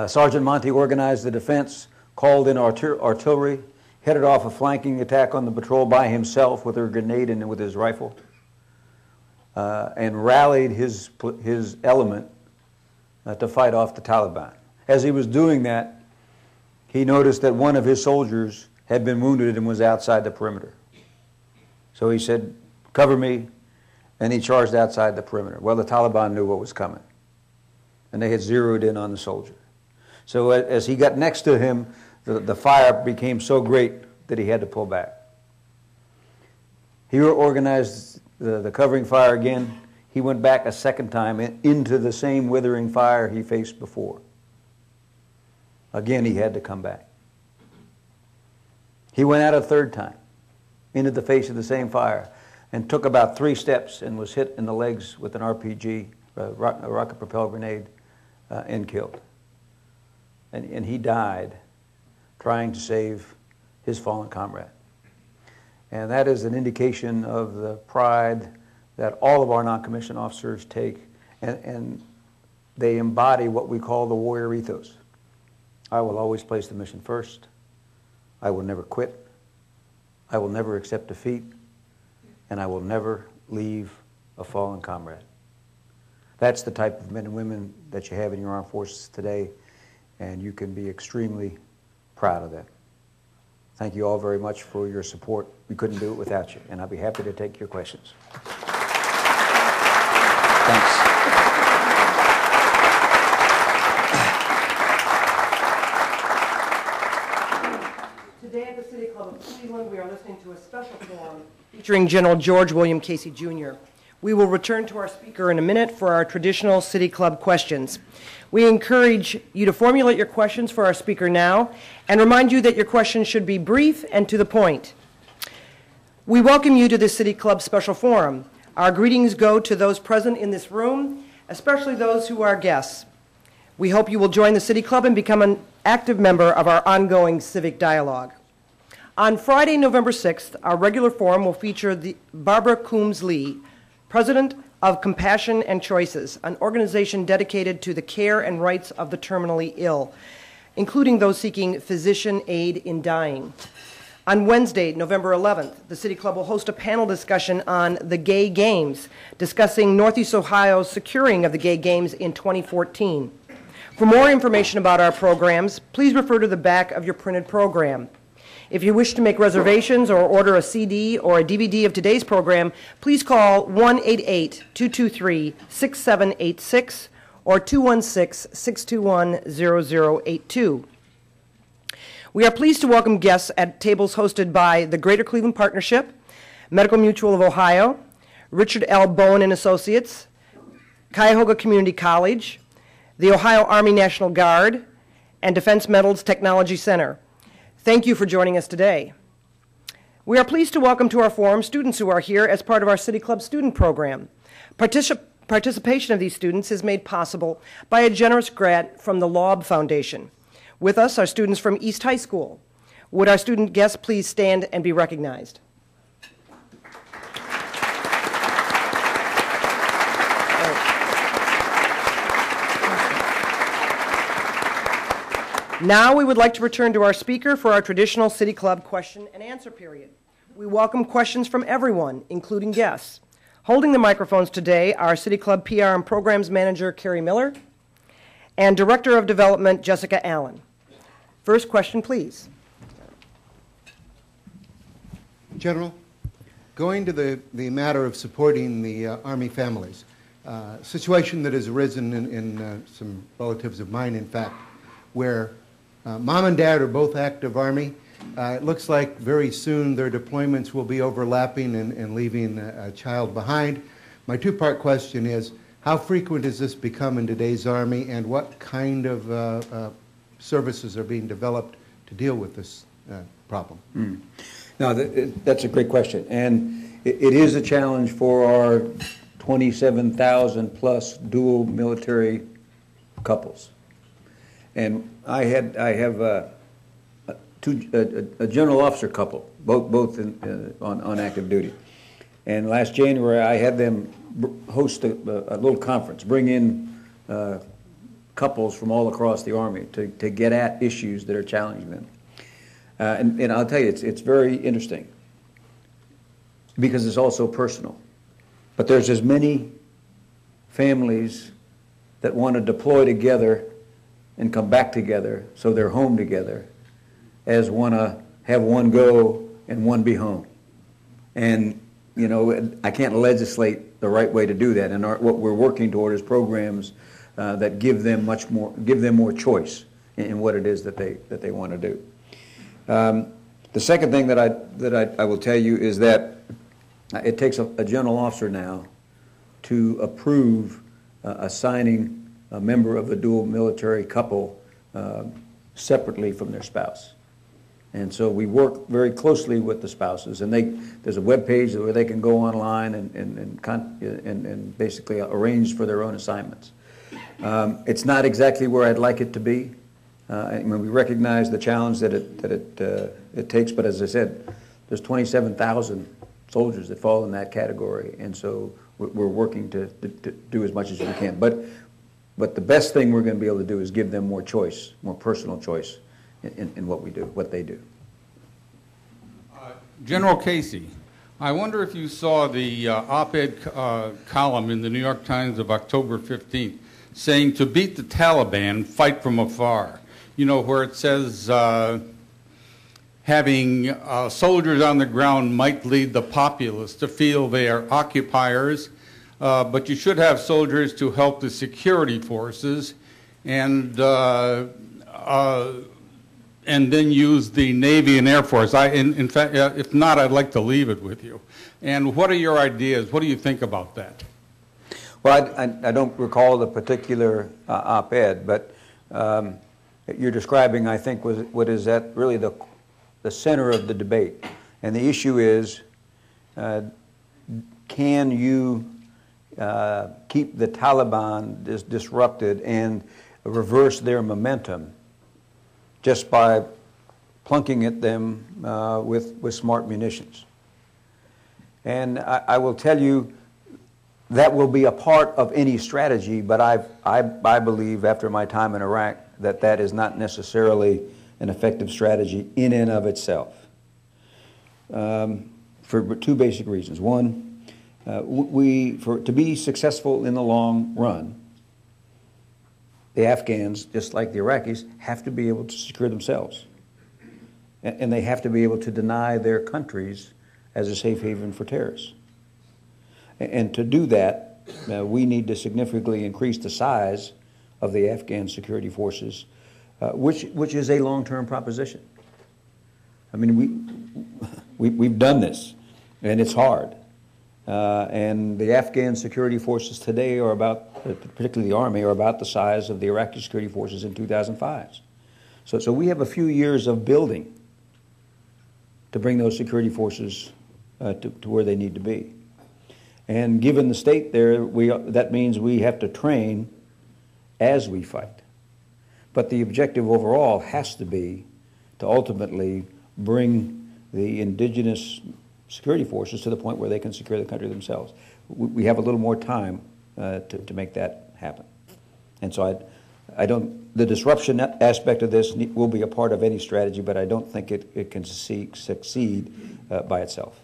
Sergeant Monty organized the defense, called in artillery, headed off a flanking attack on the patrol by himself with a grenade and with his rifle, and rallied his element to fight off the Taliban. As he was doing that, he noticed that one of his soldiers had been wounded and was outside the perimeter. So he said, "Cover me," and he charged outside the perimeter. Well, the Taliban knew what was coming, and they had zeroed in on the soldier. So as he got next to him, the fire became so great that he had to pull back. He organized the covering fire again. He went back a second time into the same withering fire he faced before. Again, he had to come back. He went out a third time into the face of the same fire and took about 3 steps and was hit in the legs with an RPG, a rocket-propelled grenade, and killed. And he died trying to save his fallen comrade. And that is an indication of the pride that all of our non-commissioned officers take, and they embody what we call the warrior ethos. I will always place the mission first. I will never quit. I will never accept defeat. And I will never leave a fallen comrade. That's the type of men and women that you have in your armed forces today, and you can be extremely proud of that. Thank you all very much for your support. We couldn't do it without you, and I'll be happy to take your questions. Thanks. Today at the City Club of Cleveland, we are listening to a special forum featuring General George William Casey, Jr. We will return to our speaker in a minute for our traditional City Club questions. We encourage you to formulate your questions for our speaker now and remind you that your questions should be brief and to the point. We welcome you to this City Club special forum. Our greetings go to those present in this room, especially those who are guests. We hope you will join the City Club and become an active member of our ongoing civic dialogue. On Friday, November 6th, our regular forum will feature Barbara Coombs Lee, President of Compassion and Choices, an organization dedicated to the care and rights of the terminally ill, including those seeking physician aid in dying. On Wednesday, November 11th, the City Club will host a panel discussion on the Gay Games, discussing Northeast Ohio's securing of the Gay Games in 2014. For more information about our programs, please refer to the back of your printed program. If you wish to make reservations or order a CD or a DVD of today's program, please call 1-888-223-6786 or 216-621-0082. We are pleased to welcome guests at tables hosted by the Greater Cleveland Partnership, Medical Mutual of Ohio, Richard L. Bowen and Associates, Cuyahoga Community College, the Ohio Army National Guard, and Defense Metals Technology Center. Thank you for joining us today. We are pleased to welcome to our forum students who are here as part of our City Club student program. Participation of these students is made possible by a generous grant from the Loeb Foundation. With us are students from East High School. Would our student guests please stand and be recognized? Now we would like to return to our speaker for our traditional City Club question and answer period. We welcome questions from everyone, including guests. Holding the microphones today are City Club PR and Programs Manager Carrie Miller and Director of Development Jessica Allen. First question, please. General, going to the matter of supporting the Army families, situation that has arisen in some relatives of mine, in fact, where Mom and Dad are both active Army. It looks like very soon their deployments will be overlapping and leaving a child behind. My two-part question is, how frequent has this become in today's Army, and what kind of services are being developed to deal with this problem? No, that's a great question. And it is a challenge for our 27,000 plus dual military couples. And I have a general officer couple, both on active duty. And last January, I had them host a little conference, bring in couples from all across the Army to get at issues that are challenging them. And I'll tell you, it's very interesting because it's also personal. But there's as many families that want to deploy together and come back together so they're home together as want to have one go and one be home. And, you know, I can't legislate the right way to do that. And what we're working toward is programs that give them more choice in what it is that they want to do. The second thing that I will tell you is that it takes a general officer now to approve assigning a member of a dual military couple separately from their spouse. And so we work very closely with the spouses, and there's a web page where they can go online and basically arrange for their own assignments. It's not exactly where I'd like it to be. I mean, we recognize the challenge that it takes, but as I said, there's 27,000 soldiers that fall in that category, and so we're working to do as much as we can. But the best thing we're going to be able to do is give them more choice, more personal choice in what we do, what they do. General Casey, I wonder if you saw the op-ed column in the New York Times of October 15th saying, "To beat the Taliban, fight from afar." You know, where it says having soldiers on the ground might lead the populace to feel they are occupiers, but you should have soldiers to help the security forces, and then use the Navy and Air Force. In fact, if not, I'd like to leave it with you. And what are your ideas? What do you think about that? Well, I don't recall the particular op-ed, but you're describing, I think, what is that really the center of the debate. And the issue is, can you keep the Taliban disrupted and reverse their momentum just by plunking at them with smart munitions? And I will tell you, that will be a part of any strategy, but I believe after my time in Iraq that is not necessarily an effective strategy in and of itself, for two basic reasons. One, to be successful in the long run, the Afghans, just like the Iraqis, have to be able to secure themselves. And they have to be able to deny their countries as a safe haven for terrorists. And to do that, we need to significantly increase the size of the Afghan security forces, which is a long-term proposition. I mean, we've done this, and it's hard. And the Afghan security forces today are about, particularly the Army, are about the size of the Iraqi security forces in 2005. So we have a few years of building to bring those security forces to where they need to be. And given the state there, that means we have to train as we fight. But the objective overall has to be to ultimately bring the indigenous security forces to the point where they can secure the country themselves. We have a little more time to make that happen. And so the disruption aspect of this will be a part of any strategy, but I don't think it can succeed by itself.